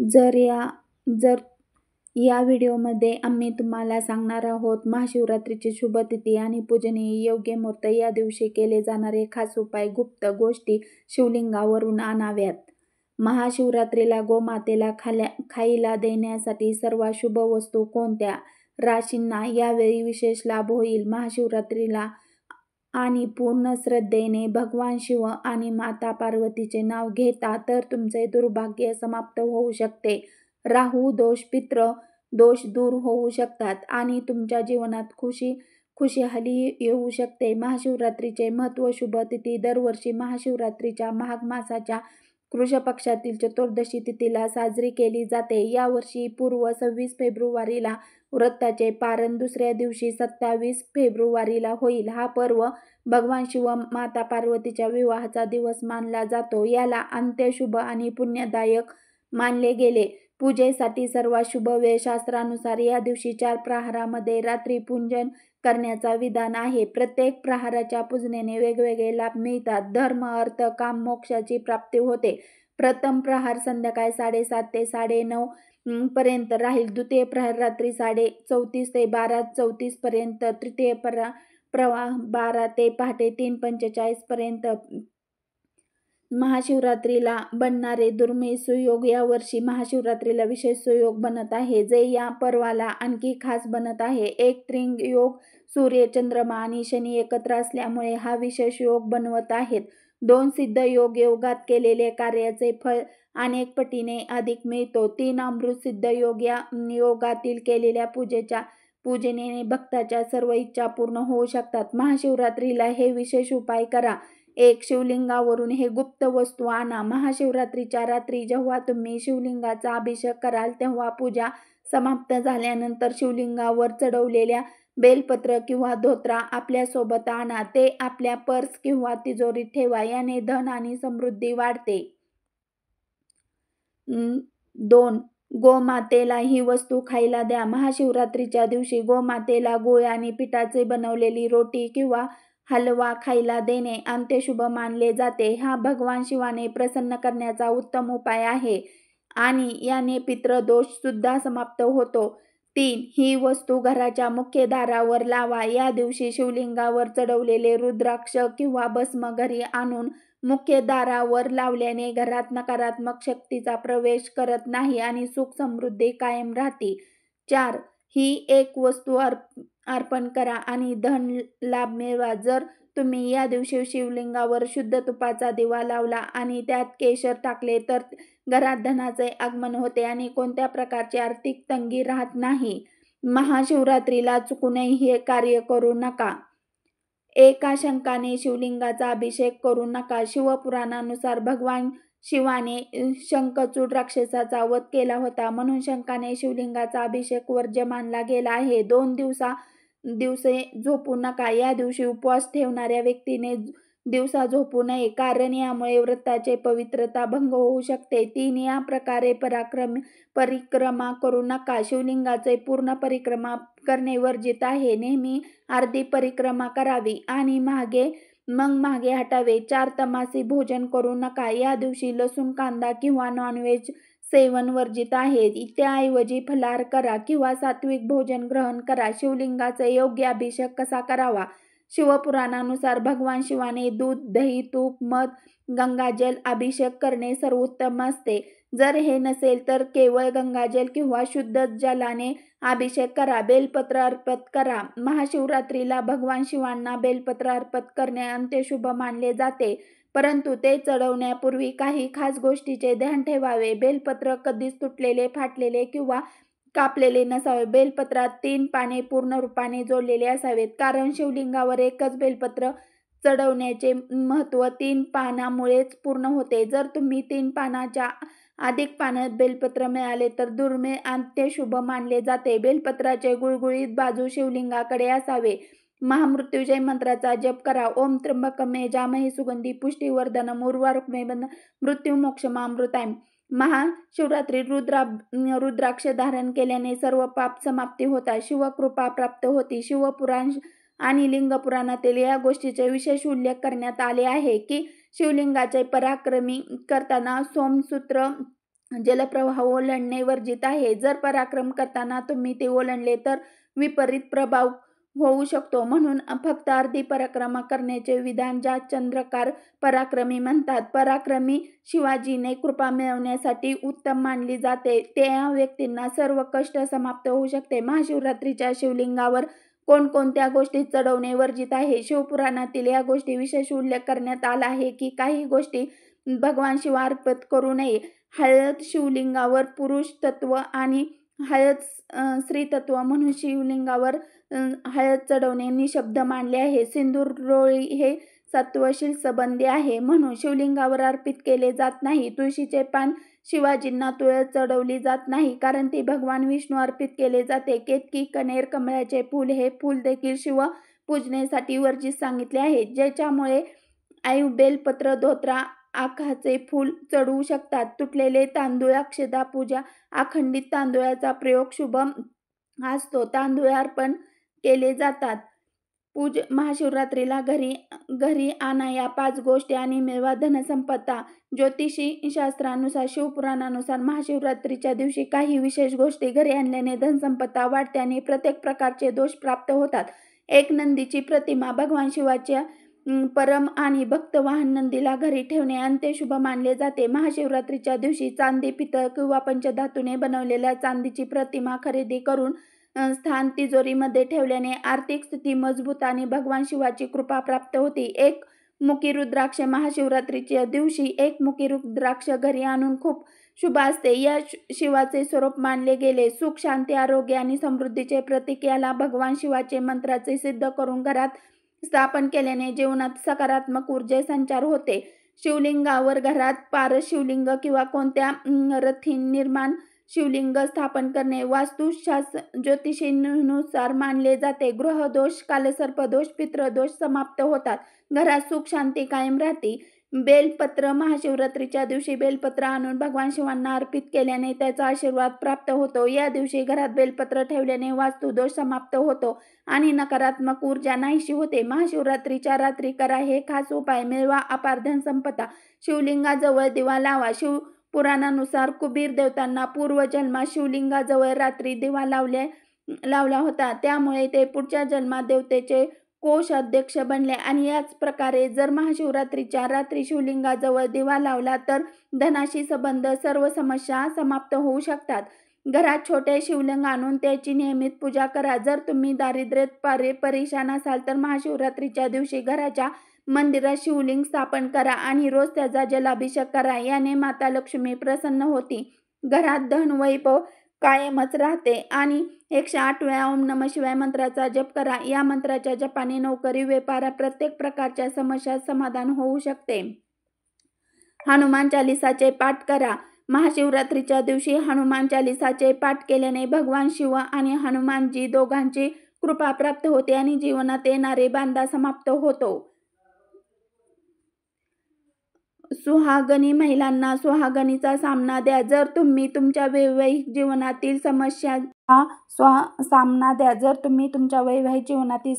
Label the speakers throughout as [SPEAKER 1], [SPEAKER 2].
[SPEAKER 1] जर या व्हिडिओमध्ये आम्ही तुम्हाला सांगणार आहोत महाशिवरात्रीची शुभ तिथी आणि पूजनीय योग्य मुहूर्त, या दिवशी केले जाणारे खास उपाय, गुप्त गोष्टी शिवलिंगावरून आणाव्यात. महाशिवरात्रीला गोमातेला खायला देण्यासाठी सर्वात शुभ वस्तू कोणत्या? राशींना यावेळी विशेष लाभ होईल. महाशिवरात्रीला आणि पूर्ण श्रद्धेने भगवान शिव आणि माता पार्वतीचे नाव घेता तर तुमचे दुर्भाग्य समाप्त होऊ शकते. राहू दोष, पितृ दोष दूर होऊ शकतात आणि तुमच्या जीवनात खुशाली येऊ शकते. महाशिवरात्रीचे महत्त्व. शुभ तिथी. दरवर्षी महाशिवरात्रीच्या माघ मासाच्या कृष्ण पक्षातील चतुर्दशी तिथीला साजरी केली जाते. यावर्षी पूर्व 26 फेब्रुवारीला व्रताचे पारण, दुसऱ्या दिवशी 27 फेब्रुवारीला होईल. हा पर्व भगवान शिव माता पार्वतीच्या विवाहाचा दिवस मानला जातो. याला अत्यंत शुभ आणि पुण्यदायक मानले गेले. पूजेसाठी सर्वात शुभ वेळ. शास्त्रानुसार या दिवशी 4 प्रहरामध्ये रात्री पूजन करण्याचा विधान आहे. प्रत्येक प्रहराच्या पूजनेने वेगवेगळे लाभ मिळतात. धर्म, अर्थ, काम, मोक्षाची प्राप्ती होते. प्रथम प्रहार संध्याकाळी 7:30 ते 9:30 पर्यंत राहील. द्वितीय प्रहार रात्री 34 ते 12:34 पर्यंत. तृतीय प्रवाह 12 ते पहाटे 3:45 पर्यंत. महाशिवरात्रीला बनणारे दुर्मिळ सुयोग. यावर्षी महाशिवरात्रीला विशेष सुयोग बनत आहे, जे या पर्वाला आणखी खास बनत आहे. एक त्रिंग योग. सूर्य, चंद्रमा आणि शनी एकत्र असल्यामुळे हा विशेष योग बनवत आहेत. 2 सिद्ध योग. योगात केलेले कार्याचे फळ अनेक पटीने अधिक मिळतो. 3 अमृत सिद्ध योग. या योगातील केलेल्या पूजनेने भक्ताच्या सर्व इच्छा पूर्ण होऊ शकतात. महाशिवरात्रीला हे विशेष उपाय करा. 1. शिवलिंगावरून हे गुप्त वस्तू आणा. महाशिवरात्रीच्या रात्री जेव्हा तुम्ही शिवलिंगाचा अभिषेक कराल तेव्हा पूजा समाप्त झाल्यानंतर शिवलिंगावर चढवलेल्या बेलपत्र किंवा धोत्रा आपल्यासोबत आणा. ते आपल्या पर्स किंवा तिजोरीत ठेवा. याने धन आणि समृद्धी वाढते. 2. गोमातेला ही वस्तू खायला द्या. महाशिवरात्रीच्या दिवशी गोमातेला गूळ आणि पिठाचे बनवलेली रोटी किंवा हलवा खायला देणे अत्यंत शुभ मानले जाते. हा भगवान शिवाने प्रसन्न करण्याचा उत्तम उपाय आहे आणि याने पितृदोष सुद्धा समाप्त होतो. 3. ही वस्तू घराच्या मुख्य दारावर लावा. या दिवशी शिवलिंगावर चढवलेले रुद्राक्ष किंवा भस्म घरी आणून मुख्य दारावर लावल्याने घरात नकारात्मक शक्तीचा प्रवेश करत नाही आणि सुख समृद्धी कायम राहते. 4. ही एक वस्तू अर्पण करा आणि धन लाभ मिळवा. जर तुम्ही या दिवशी शिवलिंगावर शुद्ध तुपाचा दिवा लावला आणि त्यात केशर टाकले तर घरात धनाचे आगमन होते आणि कोणत्या प्रकारची आर्थिक तंगी राहत नाही. महाशिवरात्रीला चुकूनही हे कार्य करू नका. एका शंखाने शिवलिंगाचा अभिषेक करू नका. शिवपुराणानुसार भगवान शिवाने शंखचूड राक्षसाचा वध केला होता, म्हणून शंखाने शिवलिंगाचा अभिषेक वर्ज्य मानला गेला आहे. 2 दिवसे झोपू नका. या दिवशी उपवास ठेवणाऱ्या व्यक्तीने दिवसा झोपू नये, कारण यामुळे व्रताची पवित्रता भंग होऊ शकते. 3. या प्रकारे परिक्रमा करू नका. शिवलिंगाचे पूर्ण परिक्रमा करणे वर्जित आहे. नेहमी अर्धी परिक्रमा करावी आणि मागे हटावे. 4. तमासी भोजन करू नका. या दिवशी लसूण, कांदा किंवा नॉनव्हेज सेवन वर्जित आहे. त्याऐवजी फलाहार करा किंवा सात्विक भोजन ग्रहण करा. शिवलिंगाचा योग्य अभिषेक कसा करावा? शिवपुराणानुसार भगवान शिवाने दूध, दही, तूप, मध, गंगाजल अभिषेक करणे सर्वोत्तम असते. जर हे नसेल तर केवळ गंगाजल किंवा शुद्ध जलाने अभिषेक करा. बेलपत्र अर्पण करा. महाशिवरात्रीला भगवान शिवांना बेलपत्र अर्पण करणे अत्यंत शुभ मानले जाते, परंतु ते चढवण्यापूर्वी काही खास गोष्टींचे ध्यान ठेवावे. बेलपत्र कधीच तुटलेले, फाटलेले किंवा कापलेले नसावे. बेलपत्रात 3 पाने पूर्ण रूपाने जोडलेले असावेत, कारण शिवलिंगावर एकच बेलपत्र चढवण्याचे महत्त्व 3 पानामुळेच पूर्ण होते. जर तुम्ही 3 पानाच्या अधिक पानात बेलपत्र मिळाले तर दुर्मिळ अत्यंत शुभ मानले जाते. बेलपत्राचे गुळगुळीत बाजू शिवलिंगाकडे असावे. महामृत्युंजय मंत्राचा जप करा. ओम त्र्यंबकम यजामहे सुगंधी पुष्टिवर्धनम उर्वारुकमे मृत्युमोक्षमामृताय. महाशिवरात्री रुद्राक्ष धारण केल्याने सर्व पाप समाप्ती होतात, शिवकृपा प्राप्त होती. शिवपुराण आणि लिंगपुराणातील या गोष्टीचे विशेष उल्लेख करण्यात आले आहे की शिवलिंगाचे पराक्रमी करताना सोमसूत्र जलप्रवाह ओलांडणे वर्जित आहे. जर पराक्रम करताना तुम्ही ते ओलांडले तर विपरीत प्रभाव होऊ शकतो. म्हणून फक्त अर्धी परिक्रमा करण्याचे विधान ज्या चंद्रकार पराक्रमी म्हणतात. पराक्रमी शिवाजीने कृपा मिळवण्यासाठी उत्तम मानली जाते. त्या व्यक्तींना सर्व कष्ट समाप्त होऊ शकते. महाशिवरात्रीच्या शिवलिंगावर कोणकोणत्या गोष्टी चढवणे वर्जित आहे? शिवपुराणातील या गोष्टी विशेष उल्लेख करण्यात आला आहे की काही गोष्टी भगवान शिव अर्पित करू नये. हळद शिवलिंगावर पुरुष तत्व आणि हळद स्त्री तत्व म्हणून शिवलिंगावर हळद चढवणे निषिद्ध मानले आहे. सिंदूर रोळी हे सत्वशील संबंधी आहे म्हणून शिवलिंगावर अर्पित केले जात नाही. तुळशीचे पान शिवाजींना तुळस चढवली जात नाही कारण ती भगवान विष्णू अर्पित केले जाते. केतकी, कणेर, कमळाचे फूल हे फूल देखील शिव पूजनेसाठी वर्जित सांगितले आहे. ज्याच्यामुळे आयु, बेलपत्र, धोत्रा, आखाचे फूल चढवू शकतात. तुटलेले तांदूळ, अक्षता पूजा, अखंडित तांदूळाचा प्रयोग शुभ असतो. तांदूळ अर्पण केले जातात. महाशिवरात्रीला घरी आणा या 5 गोष्टी आणि मिळवा धनसंपदा. ज्योतिषी शास्त्रानुसार शिवपुराणानुसार महाशिवरात्रीच्या दिवशी काही विशेष गोष्टी घरी आणल्याने धनसंपदा वाढते आणि प्रत्येक प्रकारचे दोष प्राप्त होतात. एक नंदीची प्रतिमा भगवान शिवाच्या परम आणि भक्त वाहन नंदीला घरी ठेवणे अंत्यशुभ मानले जाते. महाशिवरात्रीच्या दिवशी चांदी, पितळ किंवा पंचधातूने बनवलेल्या चांदीची प्रतिमा खरेदी करून स्थान तिजोरीमध्ये ठेवल्याने आर्थिक स्थिती मजबूत आणि भगवान शिवाची कृपा प्राप्त होती. एक मुखी रुद्राक्ष महाशिवरात्रीच्या दिवशी एक मुखी रुद्राक्ष घरी आणून खूप शुभ असते. या शिवाचे स्वरूप मानले गेले. सुख, शांती, आरोग्य आणि समृद्धीचे प्रतीक. याला भगवान शिवाचे मंत्राचे सिद्ध करून घरात स्थापन केल्याने जीवनात सकारात्मक ऊर्जे संचार होते. शिवलिंगावर घरात पारस शिवलिंग किंवा कोणत्या रथीन निर्माण शिवलिंग स्थापन करणे वास्तुशास्त्र ज्योतिषीनुसार मानले जाते. ग्रहदोष, कालसर्पदोष, पितृदोष समाप्त होतात. घरात सुख शांती कायम राहते. बेलपत्र महाशिवरात्रीच्या दिवशी बेलपत्र आणून भगवान शिवांना अर्पित केल्याने त्याचा आशीर्वाद प्राप्त होतो. या दिवशी घरात बेलपत्र ठेवल्याने वास्तुदोष समाप्त होतो आणि नकारात्मक ऊर्जा नाहीशी होते. महाशिवरात्रीच्या रात्री करा हे खास उपाय. मिळवा अपार धनसंपदा. शिवलिंगाजवळ दिवा लावा. शिवपुराणानुसार कुबीर देवतांना पूर्वजन्मात शिवलिंगाजवळ रात्री दिवा लावला होता. त्यामुळे ते पुढच्या जन्मात देवतेचे कोषाध्यक्ष बनले आणि याच प्रकारे जर महाशिवरात्रीच्या रात्री शिवलिंगाजवळ दिवा लावला तर धनाशी संबंध सर्व समस्या समाप्त होऊ शकतात. घरात छोटे शिवलिंग आणून त्याची नियमित पूजा करा. जर तुम्ही दारिद्र्यात परेशान असाल तर महाशिवरात्रीच्या दिवशी घराच्या मंदिरात शिवलिंग स्थापन करा आणि रोज त्याचा जलाभिषेक करा. याने माता लक्ष्मी प्रसन्न होती. घरात धन वैभव कायमच राहते. आणि 108 वेळा ओम नमः शिवाय मंत्राचा जप करा. या मंत्राच्या जपाने नोकरी, व्यापार, प्रत्येक प्रकारच्या समस्या समाधान होऊ शकते. हनुमान चालिसाचे पाठ करा. महाशिवरात्रीच्या दिवशी हनुमान चालिसाचे पाठ केल्याने भगवान शिव आणि हनुमानजी दोघांची कृपा प्राप्त होते आणि जीवनात येणारे बाधा समाप्त होतो. सुहागणी महिलांना सुहागणीचा सामना द्या. जर तुम्ही तुमच्या वैवाहिक जीवनातील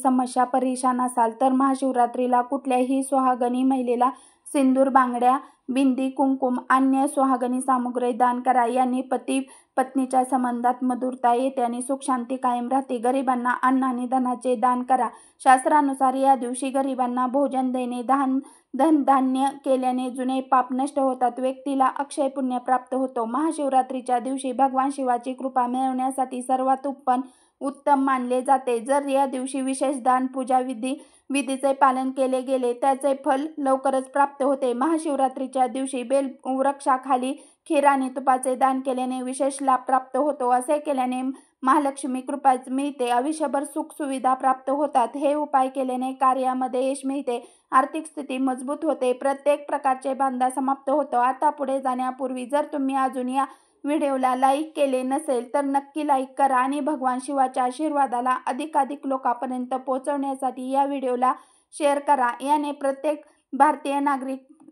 [SPEAKER 1] समस्या परेशान असाल तर महाशिवरात्रीला कुठल्याही सुहागणी महिलेला सिंदूर, बांगड्या, बिंदी, कुंकुम, अन्य सुहागणी सामुग्री दान करा. याने पती पत्नीच्या संबंधात मधुरता येते आणि सुख शांती कायम राहते. गरिबांना अन्न आणि धनाचे दान करा. शास्त्रानुसार या दिवशी गरिबांना भोजन देणे, धनधान्य केल्याने जुने पाप नष्ट होतात. व्यक्तीला अक्षय पुण्य प्राप्त होतो. महाशिवरात्रीच्या दिवशी भगवान शिवाची कृपा मिळवण्यासाठी सर्वात उत्तम मानले जाते. जर या दिवशी विशेष दान, पूजा विधीचे पालन केले गेले त्याचे फल लवकरच प्राप्त होते. महाशिवरात्रीच्या दिवशी बेल वृक्षाखाली खीर आणि तुपाचे दान केल्याने विशेष लाभ प्राप्त होतो. असे केल्याने महालक्ष्मी कृपा मिळते. आयुष्यभर सुख सुविधा प्राप्त होतात. हे उपाय केल्याने कार्यामध्ये यश मिळते. आर्थिक स्थिती मजबूत होते. प्रत्येक प्रकारचे बाधा समाप्त होतो. आता पुढे जाण्यापूर्वी जर तुम्ही अजून या व्हिडिओला लाईक केले नसेल तर नक्की लाईक करा आणि भगवान शिवाच्या आशीर्वादाला अधिकाधिक लोकांपर्यंत पोहोचवण्यासाठी या व्हिडिओला शेअर करा. याने प्रत्येक भारतीय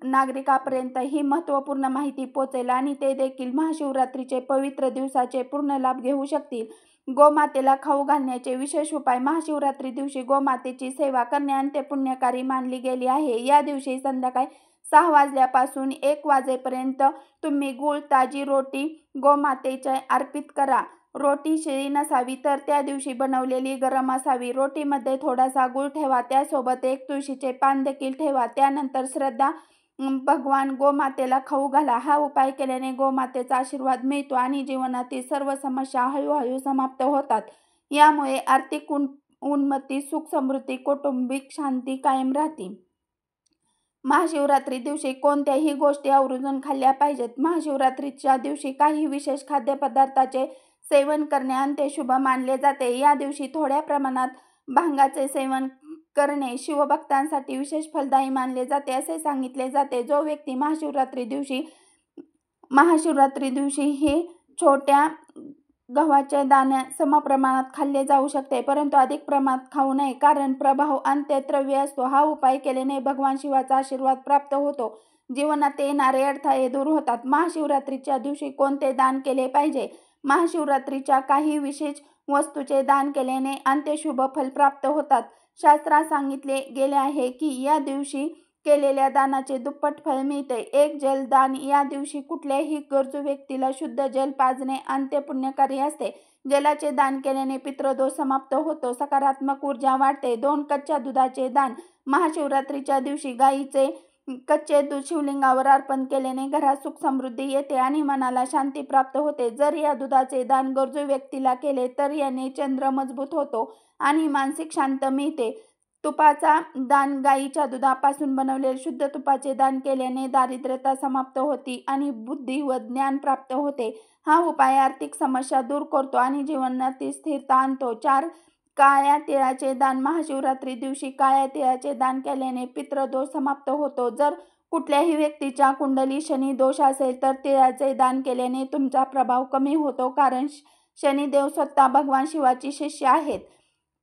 [SPEAKER 1] नागरिकापर्यंत ही महत्त्वपूर्ण माहिती पोहोचेल आणि ते देखील महाशिवरात्रीचे पवित्र दिवसाचे पूर्ण लाभ घेऊ शकतील. गोमातेला खाऊ घालण्याचे विशेष उपाय. महाशिवरात्री दिवशी गोमातेची सेवा करणे अंत्यपुण्यकारी मानली गेली आहे. या दिवशी संध्याकाळी 6 वाजल्यापासून 1 वाजेपर्यंत तुम्ही गूळ ताजी रोटी गोमातेच्या अर्पित करा. रोटी शिळी नसावी तर त्या दिवशी बनवलेली गरम असावी. रोटीमध्ये थोडासा गूळ ठेवा, त्यासोबत 1 तुळशीचे पान देखील ठेवा. त्यानंतर श्रद्धा भगवान गोमातेला खाऊ घाला. हा उपाय केल्याने गोमातेचा आशीर्वाद मिळतो आणि जीवनातील सर्व समस्या हळूहळू समाप्त होतात. यामुळे आर्थिक उन्नती, सुख समृद्धी, कौटुंबिक शांती कायम राहते. महाशिवरात्री दिवशी कोणत्याही गोष्टी आवर्जून खाल्ल्या पाहिजेत. महाशिवरात्रीच्या दिवशी काही विशेष खाद्यपदार्थाचे सेवन करणे अंत्यशुभ मानले जाते. या दिवशी थोड्या प्रमाणात भांगाचे सेवन करणे शिवभक्तांसाठी विशेष फलदायी मानले जाते असे सांगितले जाते. जो व्यक्ती महाशिवरात्री दिवशी हे छोट्या गव्हाच्या दाण्या समप्रमाणात खाल्ले जाऊ शकते, परंतु अधिक प्रमाणात खाऊ नये, कारण प्रभाव अंत्यद्रव्य असतो. हा उपाय केल्याने भगवान शिवाचा आशीर्वाद प्राप्त होतो. जीवनात येणारे अडथळे दूर होतात. महाशिवरात्रीच्या दिवशी कोणते दान केले पाहिजे? महाशिवरात्रीच्या काही विशेष वस्तूचे दान केल्याने अंत्यशुभ फल प्राप्त होतात. शास्त्रात सांगितले गेले आहे की या दिवशी केलेल्या दानाचे दुप्पट फळ मिळते. 1 जलदान. या दिवशी कुठल्याही गरजू व्यक्तीला शुद्ध जल पाजणे अंत्यपुण्यकारी असते. जलाचे दान केल्याने पितृदोष समाप्त होतो, सकारात्मक ऊर्जा वाढते. 2 कच्च्या दुधाचे दान. महाशिवरात्रीच्या दिवशी गाईचे कच्चे दूध शिवलिंगावर अर्पण केल्याने घरात सुख समृद्धी येते आणि मनाला शांती प्राप्त होते. जर या दुधाचे दान गरजू व्यक्तीला केले तर याने चंद्र मजबूत होतो आणि मानसिक शांती मिळते. तुपाचा दान. गाईच्या दुधापासून बनवलेले शुद्ध तुपाचे दान केल्याने दारिद्र्यता समाप्त होते आणि बुद्धी व ज्ञान प्राप्त होते. हा उपाय आर्थिक समस्या दूर करतो आणि जीवनातील स्थिरता आणतो. 4 काळ्या तिळाचे दान. महाशिवरात्री दिवशी काळ्या तिळाचे दान केल्याने पितृदोष समाप्त होतो. जर कुठल्याही व्यक्तीच्या कुंडली शनी दोष असेल तर तिळाचे दान केल्याने तुमचा प्रभाव कमी होतो, कारण शनिदेव स्वतः भगवान शिवाचे शिष्य आहेत.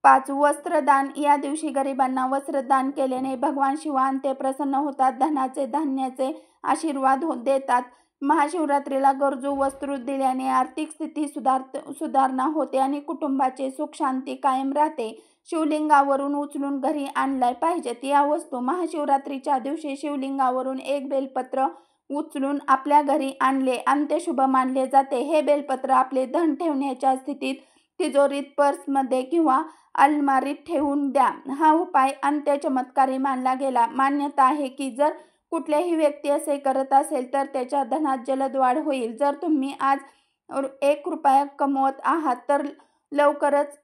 [SPEAKER 1] 5 वस्त्रदान. या दिवशी गरिबांना वस्त्रदान केल्याने भगवान शिवांते प्रसन्न होतात, धनाचे धान्याचे आशीर्वाद देतात. महाशिवरात्रीला गरजू वस्त्र दिल्याने आर्थिक स्थिती सुधारणा होते आणि कुटुंबाचे सुख शांती कायम राहते. शिवलिंगावरून उचलून घरी आणल्या पाहिजेत या वस्तू. महाशिवरात्रीच्या दिवशी शिवलिंगावरून 1 बेलपत्र उचलून आपल्या घरी आणले अंत्यशुभ मानले जाते. हे बेलपत्र आपले धन ठेवण्याच्या स्थितीत तिजोरीत, पर्समध्ये किंवा अलमारीत ठेवून द्या. हा उपाय अंत्यचमत्कारी मानला गेला. मान्यता आहे की जर कुठलीही व्यक्ती असे करत असेल तर त्याच्या धनात जलद वाढ होईल. जर तुम्ही आज 1 रुपया कमवत आहात तर लवकरच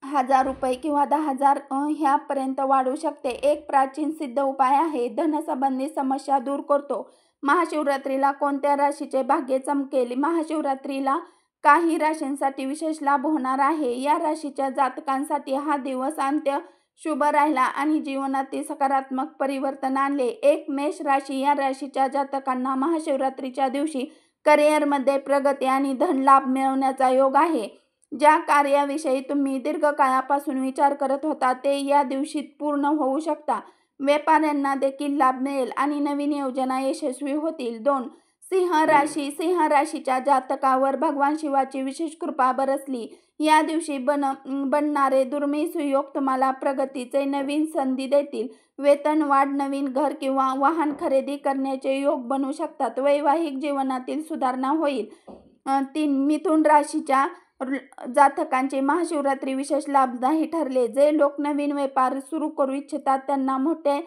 [SPEAKER 1] 1000 रुपये किंवा 10,000 ह्यापर्यंत वाढू शकते. एक प्राचीन सिद्ध उपाय आहे, धनसंबंधी समस्या दूर करतो. महाशिवरात्रीला कोणत्या राशीचे भाग्य चमकेल? महाशिवरात्रीला काही राशींसाठी विशेष लाभ होणार आहे. या राशीच्या जातकांसाठी हा दिवस अंत्य शुभ राहिला आणि जीवनातील सकारात्मक परिवर्तन आणले. 1 मेष राशी. या राशीच्या जातकांना महाशिवरात्रीच्या दिवशी करिअरमध्ये प्रगती आणि धन लाभ मिळवण्याचा योग आहे. ज्या कार्याविषयी तुम्ही दीर्घकाळापासून विचार करत होता ते या दिवशी पूर्ण होऊ शकता. व्यापाऱ्यांना देखील लाभ मिळेल आणि नवीन योजना यशस्वी होतील. 2 सिंह राशी. सिंह राशीच्या जातकावर भगवान शिवाची विशेष कृपा बरसली. या दिवशी बनणारे दुर्मिळ सुयोग तुम्हाला प्रगतीचे नवीन संधी देतील. वेतन वाढ, नवीन घर किंवा वाहन खरेदी करण्याचे योग बनू शकतात. वैवाहिक जीवनातील सुधारणा होईल. 3 मिथुन राशीच्या जातकांचे महाशिवरात्री विशेष लाभदायी ठरले. जे लोक नवीन व्यापार सुरू करू इच्छितात त्यांना मोठ्या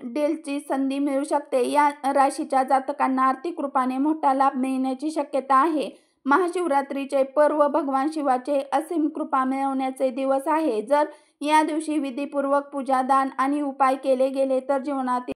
[SPEAKER 1] डीलची संधी मिळू शकते. या राशीच्या जातकांना आर्थिक रूपाने मोठा लाभ मिळण्याची शक्यता आहे. महाशिवरात्रीचे पर्व भगवान शिवाचे असीम कृपा मिळवण्याचे दिवस आहे. जर या दिवशी विधीपूर्वक पूजा, दान आणि उपाय केले गेले तर जीवनातील